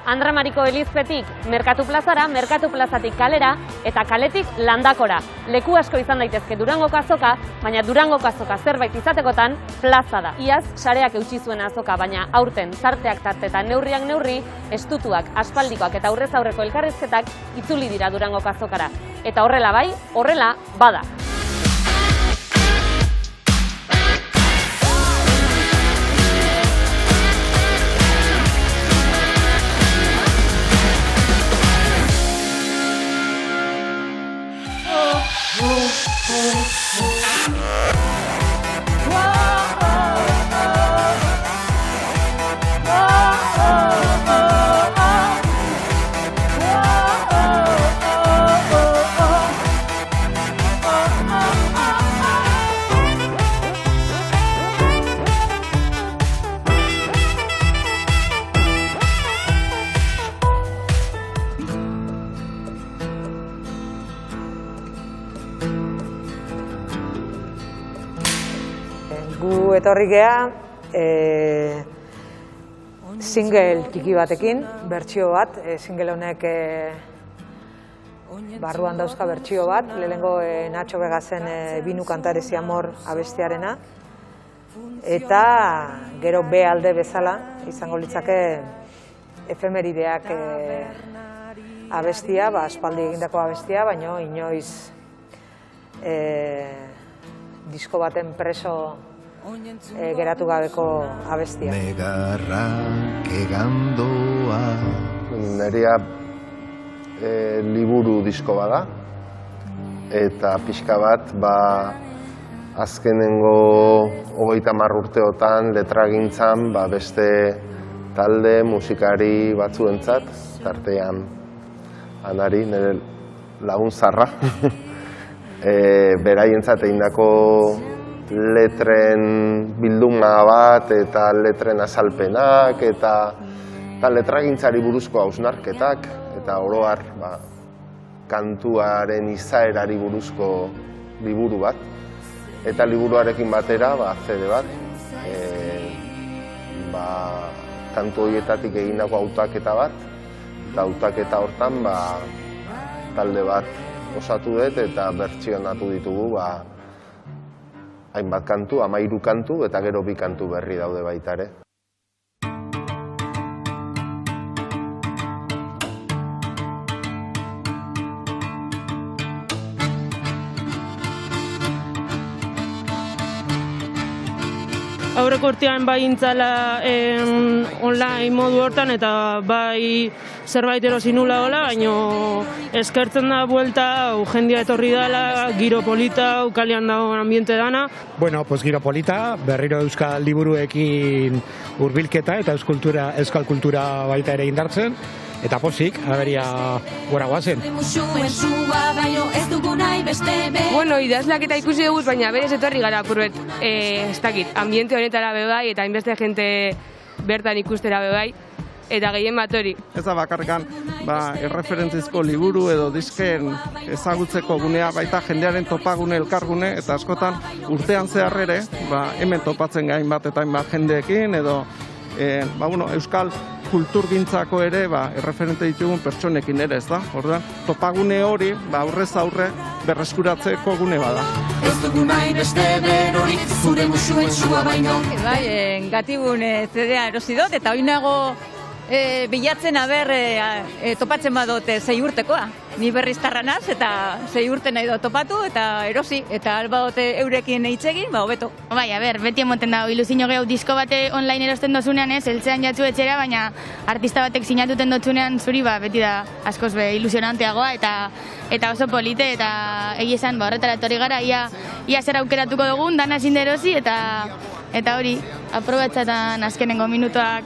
Andre Mariko Elizpetik Merkatu plazara, Merkatu plazatik kalera eta kaletik landakora. Leku asko izan daitezke Durangoko azoka, baina Durangoko azoka zerbait izatekotan plaza da. Iaz, sareak eutsi zuen azoka, baina aurten tarteak tarte eta neurriak neurri, estutuak, aspaldikoak eta aurrez aurreko elkarrizketak itzuli dira Durangoko azokara. Eta horrela bai, horrela bada. Gu etorri gea single txiki batekin, bertsio bat, single honek barruan dauzka bertsio bat, lehenengo Nacho Vegasen Binu kantarezi amor abestiarena, eta gero B alde bezala izango litzake efemerideak abestia, aspaldi egindako abestia, baina inoiz disko baten preso geratu gabeko abestia. Negarrak egandoa. Nerea liburu disko bada, eta pixka bat azkenengo 30 urteotan letragintzan beste talde musikari batzuentzat, tartean Anari, nire lagun zarra, beraientzat egindako letren bilduma bat eta letren azalpenak eta letragintzari buruzko hausnarketak eta oro har kantuaren izaerari buruzko liburu bat eta liburuarekin batera CD bat kantu horietatik egindako hautaketa bat eta hautaketa hortan talde bat osatu dut eta bertsionatu ditugu hainbat kantu, 13 kantu eta gero 2 kantu berri daude baita ere. Aurreko urtean bai intzala online modu hortan eta bai zerbait erosi nula hola, baina eskertzen da buelta, jendia etorri dela, giro polita, kalean dago ambiente dana. Bueno, pues giro polita, berriro euskal liburuekin hurbilketa eta euskal kultura baita ere indartzen. Eta pozik, aberia gora guazen. Bueno, idazleak eta ikusi dugu, baina berez etorri gara apurbet, ez dakit, ambiente honetara bebai eta hainbeste jente bertan ikustera bebai, eta gehien bat hori. Ez da bakarrikan, erreferentzizko liburu edo disken ezagutzeko gunea, baita jendearen topagune, elkargune, eta askotan urtean zehar ere, hemen topatzen gain bat eta hainbat jendeekin, edo euskal kulturgintzako ere erreferente ditugun pertsonekin ere, ez da? Orduan, topagune hori aurrez aurre berreskuratzeko gune bada. Ez dugu nahi beste berori, zure musuen sua baino. Gatibun CD-a erosi dut, eta hori nago bilatzen topatzen badot 6 urtekoa. Ni berriztarra naz eta 6 urte nahi dut topatu eta erosi, eta albadot eurekin eitzegin, hobeto. Bai, beti emoten dago, iluzio gehu disko bate online erosten dozunean ez, eltzean jatzu etxera, baina artista batek sinatuten dotzunean zuri beti da askoz ilusionanteagoa eta oso polite eta egia esan horretara etorri gara, ia zer aukeratuko dugun, dana ezin erosi eta hori, aprobatzatan azkenengo minutuak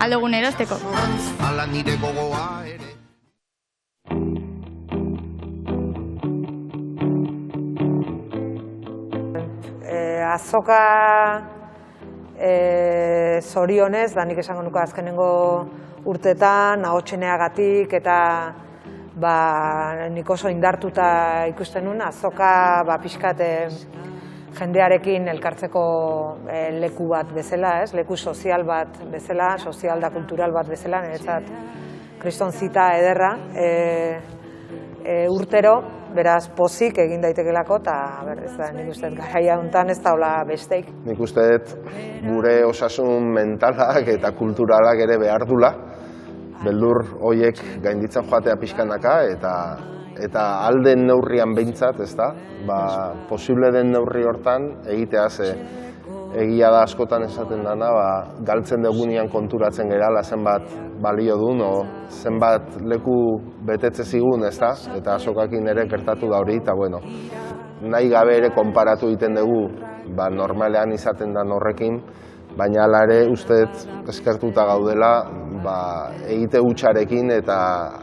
aldogun erosteko. Ala nire gogoa ere. Azoka zorionez, da nik esango nuke azkenengo urtetan, ahotseneagatik eta nik oso indartuta ikusten nuen, azoka pixkat jendearekin elkartzeko leku bat bezala, leku sozial bat bezala, sozial da kultural bat bezala, niretzat kriston zita ederra, urtero, beraz pozik egin daitekelako, eta ez da, nik uste garaia honetan ez da hola besteik. Nik uste gure osasun mentalak eta kulturalak ere behar dula, beldur horiek gainditzen joatea pixkanaka, eta alden neurrian behintzat, ez da, posible den neurri hortan egitea ze egia da askotan esaten dana, galtzen dugunean konturatzen gerala zenbat balio duen, zenbat leku betetze zigun, ez da, eta asokakin ere gertatu da hori, eta bueno, nahi gabe ere konparatu egiten dugu, normalean izaten dan horrekin, baina hala ere usteet eskertuta gaudela egite hutsarekin eta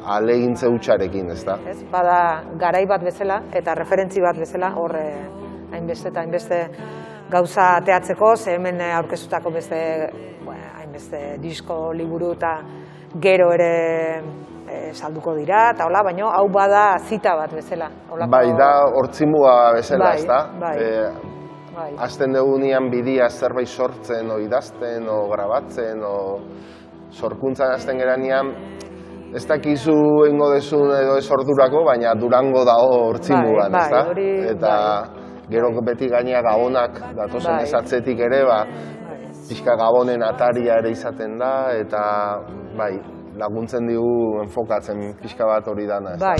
ahalegintze hutsarekin, ez da. Bada garai bat bezala eta referentzi bat bezala hor hainbeste eta hainbeste gauza ateatzeko, ze hemen aurkeztutako hainbeste disko, liburu eta gero ere salduko dira, eta hola, baina hau bada zita bat bezala. Bai, da hortzimua bezala, ez da. Azten dugunean bidia zerbait sortzen, idazten, grabatzen, sorkuntzan azten geranean, ez dakizu ingo dezun edo ez ordurako, baina Durango dago hortzimuan, ez da? Eta gero beti gainea gabonak datozen ezatzetik ere, pixka gabonen ataria ere izaten da, eta laguntzen digu enfokatzen pixka bat hori dana, ez da?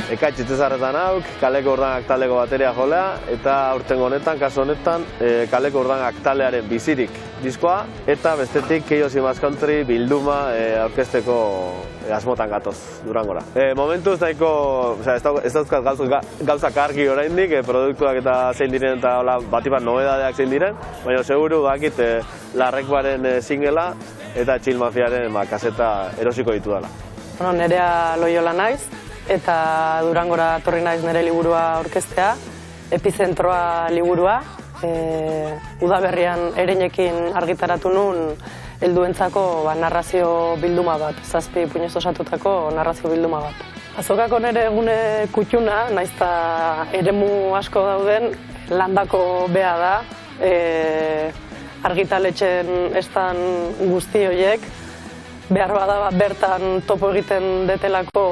Ekaitz itzezarretan hauk, Kaleko Urdanak taldeko bateria jolea, eta aurtengo honetan, kasu honetan, Kaleko Urdanak taldearen bizirik diskoa, eta bestetik Chaos Imas Country bilduma aurkezteko asmotan gatoz Durangora. Momentuz nahiko, ez dauzkat gauzak argi oraindik, produktuak eta zein diren eta batipat nobedadeak zein diren, baina seguru bakit Larrekbaren singela eta Chill Mafiaren kaseta erosiko ditudala. Nerea Loiola naiz, eta Durangora etorri naiz nire liburua aurkeztea, Epizentroa liburua. Udaberrian Ereinekin argitaratu nun helduentzako narrazio bilduma bat, 7 puinez osatutako narrazio bilduma bat. Azokako nire egune kutxuna, naizta eremu asko dauden, landako bea da, argitaletxen estan guzti horiek, behar bada bertan topo egiten detelako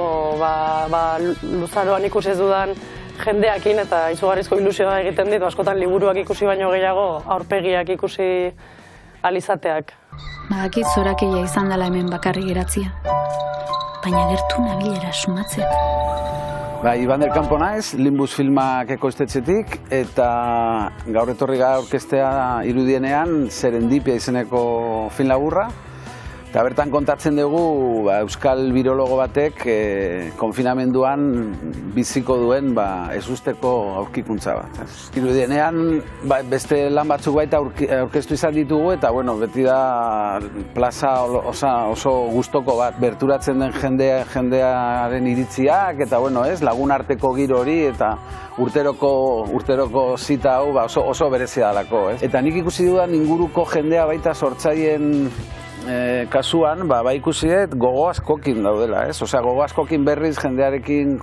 luzaroan ikusi ez dudan jendeakin eta izugarrizko ilusioa egiten dit, askotan liburuak ikusi baino gehiago aurpegiak ikusi alizateak. Badakit zorakeia izan dela hemen bakarrik geratzia, baina gertu nabilera sumatzen. Iban del Campo naiz, Limbus filmak ekoiztetxetik, eta gaur etorri gara aurkeztea irudienean Serendipia izeneko film laburra. Eta bertan kontatzen dugu euskal birologo batek konfinamenduan biziko duen ezusteko aurkikuntza bat. Irudienean beste lan batzuk baita aurkeztu izan ditugu eta beti da plaza oso gustoko bat. Berturatzen den jendearen iritziak eta lagun arteko giro hori eta urteroko zita hau oso berezia dalako. Eta nik ikusi dudan inguruko jendea baita sortzaileen kasuan, ikusi dut gogo askokin daudela, ez? Osea, gogo askokin berriz jendearekin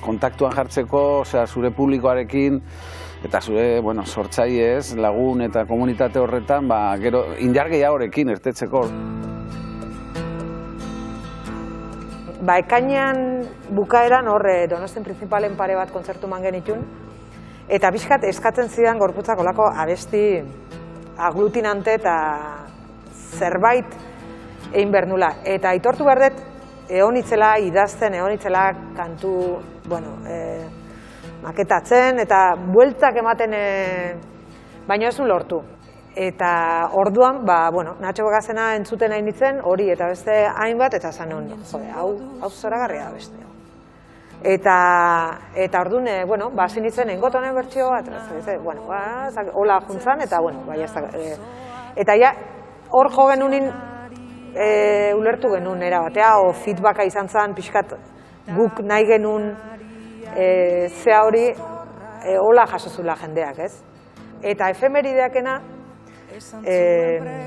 kontaktuan jartzeko, zure publikoarekin, eta zure, sortzaile lagun eta komunitate horretan, gero indar gehiagorekin irtetzeko. Ekainean bukaeran hor Donostian Printzipalen pare bat kontzertu man genitun, eta pixkat eskatzen zidan gorputzak olako abesti aglutinante eta zerbait egin behar nula. Eta aitortu behar dut, egon itzela idazten, egon itzela kantu, maketatzen, eta bueltak ematen, baino ez nun lortu. Eta orduan, Natxo Begazena entzuten hain ditzen, hori eta beste hainbat, eta zan hon, hau zoragarria da beste. Eta orduan, hasi nintzen engot honen bertxio bat, hola juntzan, eta eta ja, hor jo genunin ulertu genuen erabatea, o feedbacka izan zen, pixkat guk nahi genuen zea hori hola jasozula jendeak, ez? Eta efemerideakena,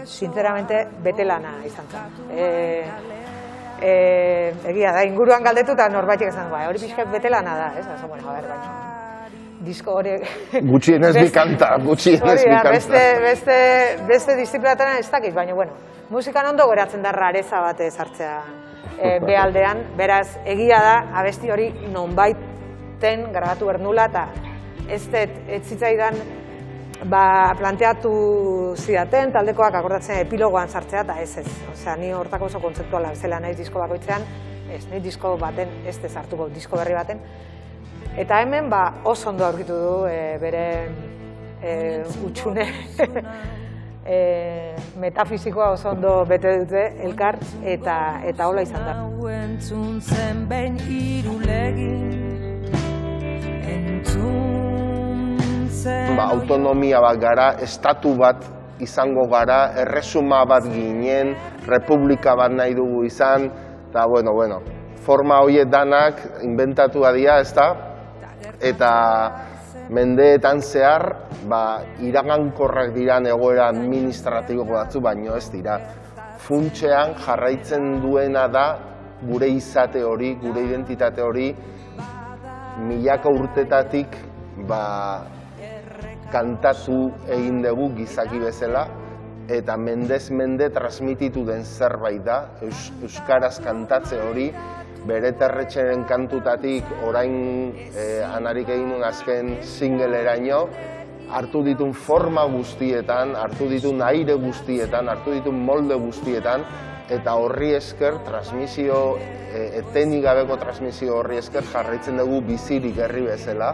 sinceramente, betelana izan zen. Egia da, inguruan galdetu eta norbaitek esan, hori pixkat betelana da, ez? Baina, disko hori... Gutxienez bi kanta, gutxienez bi kanta. Beste disiplinataren ez dakit, baina, musikan ondo geratzen da rareza bat sartzea behaldean, beraz egia da abesti hori nonbaiten grabatu behar nula, eta ez zitzaidan planteatu zidaten, taldekoak akordatzen epilogoan sartzea, eta ez. Osea, ni hortako oso kontzeptuala bezala naiz disko bakoitzean, ez, ni disko baten ez sartuko, disko berri baten. Eta hemen oso ondo aurkitu du bere utxune metafisikoa oso ondo bete dute elkar, eta hola izan da. Autonomia bat gara, estatu bat izango gara, erresuma bat ginen, republika bat nahi dugu izan, eta forma horiek danak inventatua dira, ez da? Eta mendeetan zehar, iragankorrak diran egoera administratibo batzu, baino ez dira. Funtsean jarraitzen duena da gure izate hori, gure identitate hori, milaka urtetatik kantatu egin dugu gizaki bezala, eta mendez mende transmititu den zerbait da, euskaraz kantatze hori, bere terretxeren kantutatik orain anarik egin azken singeleraino, hartu ditun forma guztietan, hartu ditun aire guztietan, hartu ditun molde guztietan, eta horri esker, transmisio, etenik gabeko transmisio horri esker jarraitzen dugu bizirik herri bezala,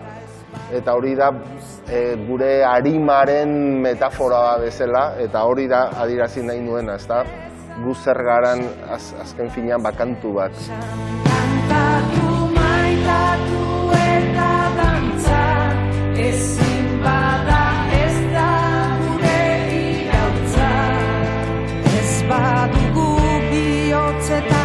eta hori da gure arimaren metafora bezala, eta hori da adierazi nahi nuena, ez da? Gu zer garan azken finean bakantu bat. Kantatu, maitatu eta dantza, ezin bada ez da gure irautza, ez badugu bihotzetan